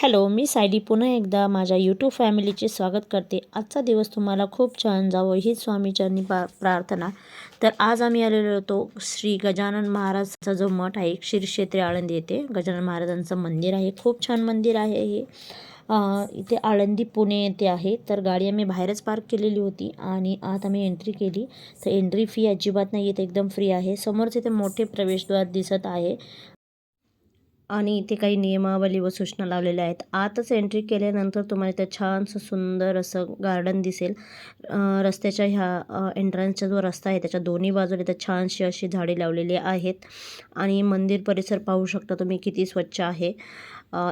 Hello, मी सायली पुन्हा एकदा माझ्या यूट्यूब फॅमिलीचे स्वागत करते. आजचा दिवस तुम्हाला खूप छान जावो हीच स्वामीचरणी प्रार्थना. तर आज आम्ही आलेलो होतो श्री गजानन महाराजचा जो मठ आहे क्षीरक्षेत्री आळंदी येथे गजानन महाराजांचं मंदिर आहे. खूप छान मंदिर आहे हे. इथे आळंदी पुणे येथे आहे. तर गाडी आम्ही बाहेरच पार्क केलेली होती आणि आत आम्ही एंट्री केली. तर एंट्री फी अजिबात नाही येत, एकदम फ्री आहे. समोरच इथे मोठे प्रवेशद्वार दिसत आहे आणि इथे काही नियमावली व सूचना लावलेल्या आहेत. आतच एंट्री केल्यानंतर तुम्हाला इथं छानसं सुंदर असं गार्डन दिसेल. रस्त्याच्या ह्या एंट्रन्सचा जो रस्ता आहे त्याच्या दोन्ही बाजूला इथं छानशी अशी झाडे लावलेली आहेत आणि मंदिर परिसर पाहू शकता तुम्ही किती स्वच्छ आहे.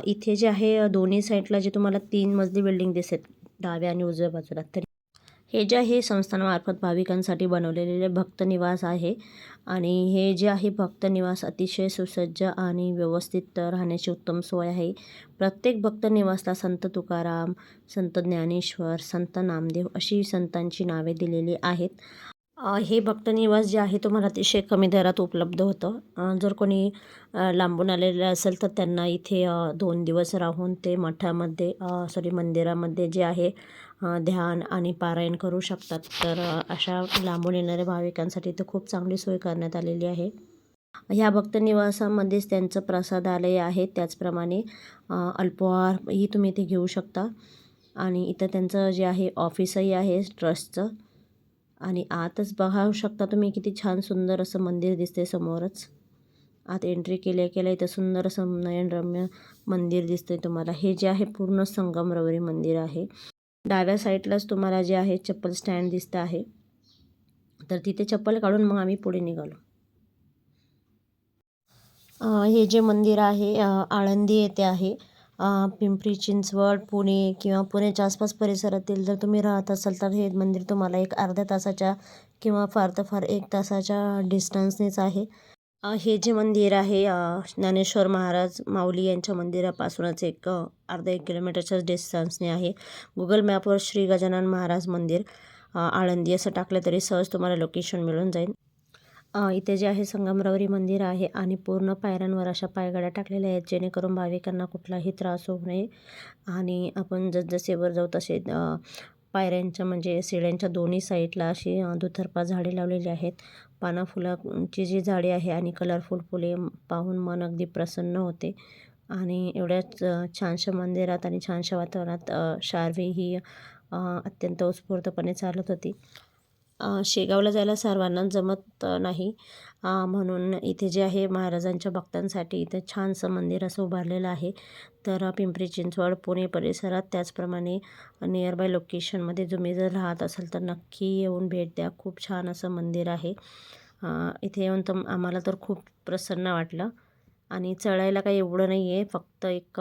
इथे जे आहे दोन्ही साईडला जे तुम्हाला 3 मजली बिल्डिंग दिसेल डाव्या आणि उजव्या बाजूला, तर हे जे आहे संस्थानामार्फत भाविकांसाठी बनवलेले भक्त निवास आहे आणि हे जे आहे भक्त निवास अतिशय सुसज्ज आणि व्यवस्थित राहण्याची उत्तम सोय आहे. प्रत्येक भक्त निवासला संत तुकाराम, संत ज्ञानेश्वर, संत नामदेव अशी संतांची नावे दिलेली आहेत. हे भक्त निवास जे आहे तुम्हाला अतिशय कमी दरात उपलब्ध होतं. जर कोणी लांबून आलेले असेल तर त्यांना इथे 2 दिवस राहून ते मठामध्ये मंदिरामध्ये जे आहे ध्यान आणि पारायण करू शकतात. तर अशा लांबून येणाऱ्या भाविकांसाठी तर खूप चांगली सोय करण्यात आलेली आहे. ह्या भक्त निवासामध्येच त्यांचं प्रसादालय आहे. त्याचप्रमाणे अल्पोहारही तुम्ही इथे घेऊ शकता आणि इथं त्यांचं जे आहे ऑफिसही आहे ट्रस्टचं. आणि आतच बघू शकता तुम्ही किती छान सुंदर असं मंदिर दिसते समोरच. आत एंट्री केल्या केल्या इथं सुंदर असं नयनरम्य मंदिर दिसतंय तुम्हाला. हे जे आहे पूर्ण संगमरवरी मंदिर आहे. डाव्या साईडलाच तुम्हाला जे आहे चप्पल स्टँड दिसतं आहे. तर तिथे चप्पल काढून मग आम्ही पुढे निघालो. हे जे मंदिर आहे आळंदी येथे आहे. पिंपरी चिंचवड, पुणे किंवा पुण्याच्या आसपास परिसरातील जर तुम्ही राहत असाल तर हे मंदिर तुम्हाला एक अर्ध्या तासाच्या किंवा फार तर फार 1 तासाच्या डिस्टन्सनेच आहे. हे जे मंदिर आहे ज्ञानेश्वर महाराज माऊली यांच्या मंदिरापासूनच अर्धा 1 किलोमीटरच्याच डिस्टन्सने आहे. गुगल मॅपवर श्री गजानन महाराज मंदिर आळंदी असं टाकलं तरी सहज तुम्हाला लोकेशन मिळून जाईल. इथे जे आहे संगमरवरी मंदिर आहे आणि पूर्ण पायऱ्यांवर अशा पायघड्या टाकलेल्या आहेत जेणेकरून भाविकांना कुठलाही त्रास होऊ नये. आणि आपण जसजसे वर जाऊ तसे पायऱ्यांच्या म्हणजे शिड्यांच्या दोन्ही साईडला अशी दुतर्फा झाडे लावलेली आहेत. पाना फुलांची जी झाडे आहे आणि कलरफुल फुले पाहून मन अगदी प्रसन्न होते. आणि एवढ्याच छानशा मंदिरात आणि छानशा वातावरणात शार्वी ही अत्यंत उत्स्फूर्तपणे चालत होती. शेगावला जायला सर्वांनाच जमत नाही, म्हणून इथे जे आहे महाराजांच्या भक्तांसाठी इथे छानसं मंदिर असं उभारलेलं आहे. तर पिंपरी चिंचवड, पुणे परिसरात त्याचप्रमाणे नियर बाय लोकेशनमध्ये तुम्ही जर राहत असाल तर नक्की येऊन भेट द्या. खूप छान असं मंदिर आहे. इथे येऊन तर आम्हाला तर खूप प्रसन्न वाटलं. आणि चढायला काही एवढं नाही आहे, फक्त एक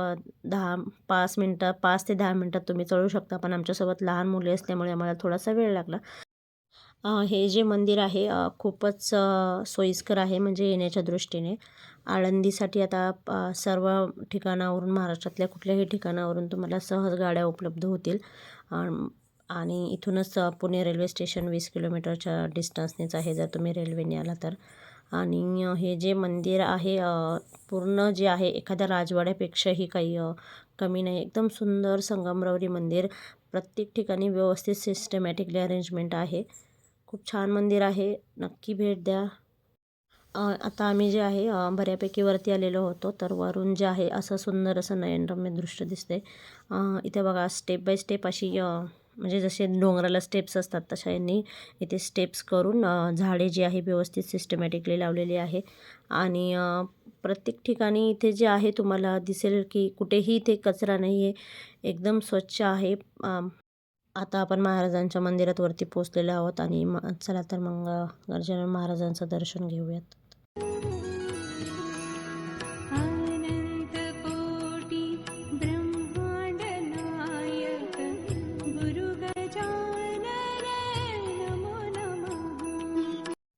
5 ते 10 मिनटात तुम्ही चढू शकता. पण आमच्यासोबत लहान मुले असल्यामुळे आम्हाला थोडासा वेळ लागला. हे जे मंदिर आहे खूपच सोयीस्कर आहे म्हणजे येण्याच्या दृष्टीने. आळंदीसाठी आता सर्व ठिकाणावरून महाराष्ट्रातल्या कुठल्याही ठिकाणावरून तुम्हाला सहज गाड्या उपलब्ध होतील. आणि इथूनच पुणे रेल्वे स्टेशन 20 किलोमीटरच्या डिस्टन्सनेच आहे जर तुम्ही रेल्वेने आला तर. आणि हे जे मंदिर आहे पूर्ण जे आहे एखाद्या राजवाड्यापेक्षाही काही कमी नाही. एकदम सुंदर संगमरवरी मंदिर. प्रत्येक ठिकाणी व्यवस्थित सिस्टमॅटिकली अरेंजमेंट आहे. खूप छान मंदिर आहे, नक्की भेट द्या. आता आम्ही जे आहे बऱ्यापैकी वरती आलेलो होतो. तर वरून जे आहे असं सुंदर असं नयनरम्य दृश्य दिसते. इथे बघा स्टेप बाय स्टेप अशी म्हणजे जसे डोंगराला स्टेप्स असतात तशा यांनी इथे स्टेप्स करून झाडे जी आहे व्यवस्थित सिस्टमॅटिकली लावलेली आहे. आणि प्रत्येक ठिकाणी इथे जे आहे तुम्हाला दिसेल की कुठेही इथे कचरा नाही आहे, एकदम स्वच्छ आहे. आता आपण महाराजांच्या मंदिरात वरती पोचलेलो आहोत आणि चला तर मग गजानन महाराजांचं दर्शन घेऊयात.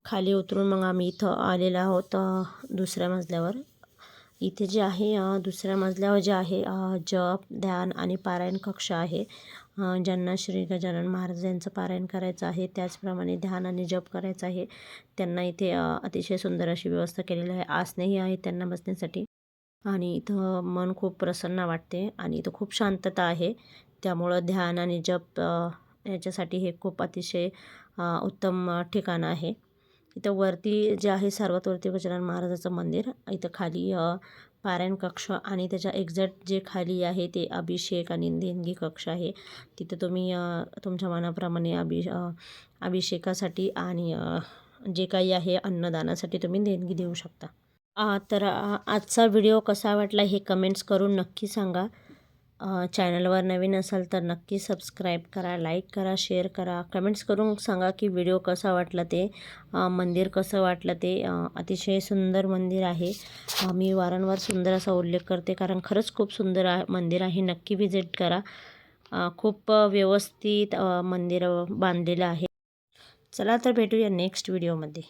खाली उतरून मग आम्ही इथं आलेलो आहोत दुसऱ्या मजल्यावर. इथे जे आहे दुसऱ्या मजल्यावर जे आहे जप, ध्यान आणि पारायण कक्ष आहे. ज्यांना श्री गजानन महाराज यांचं पारायण करायचं आहे, त्याचप्रमाणे ध्यान आणि जप करायचं आहे, त्यांना इथे अतिशय सुंदर अशी व्यवस्था केलेली आहे. आसनेही आहेत त्यांना बसण्यासाठी. आणि इथं मन खूप प्रसन्न वाटते आणि इथं खूप शांतता आहे. त्यामुळं ध्यान आणि जप याच्यासाठी हे खूप अतिशय उत्तम ठिकाण आहे. इथं वरती जे आहे सर्वात वरती गजानन महाराजाचं मंदिर, इथं खाली पारायण कक्ष आणि त्याच्या एक्झॅक्ट जे खाली आहे ते अभिषेक आणि देणगी कक्ष आहे. तिथं तुम्ही तुमच्या मनाप्रमाणे अभिषेकासाठी आणि जे काही आहे अन्नदानासाठी तुम्ही देणगी देऊ शकता. तर आजचा व्हिडिओ कसा वाटला हे कमेंट्स करून नक्की सांगा. चॅनलवर नवीन असाल तर नक्की सबस्क्राईब करा, लाईक करा, शेअर करा. कमेंट्स करून सांगा की व्हिडिओ कसा वाटला ते, मंदिर कसं वाटलं ते. अतिशय सुंदर मंदिर आहे. मी वारंवार सुंदर असा उल्लेख करते कारण खरंच खूप सुंदर मंदिर आहे. नक्की व्हिजिट करा. खूप व्यवस्थित मंदिर बांधलेलं आहे. चला तर भेटूया नेक्स्ट व्हिडिओमध्ये.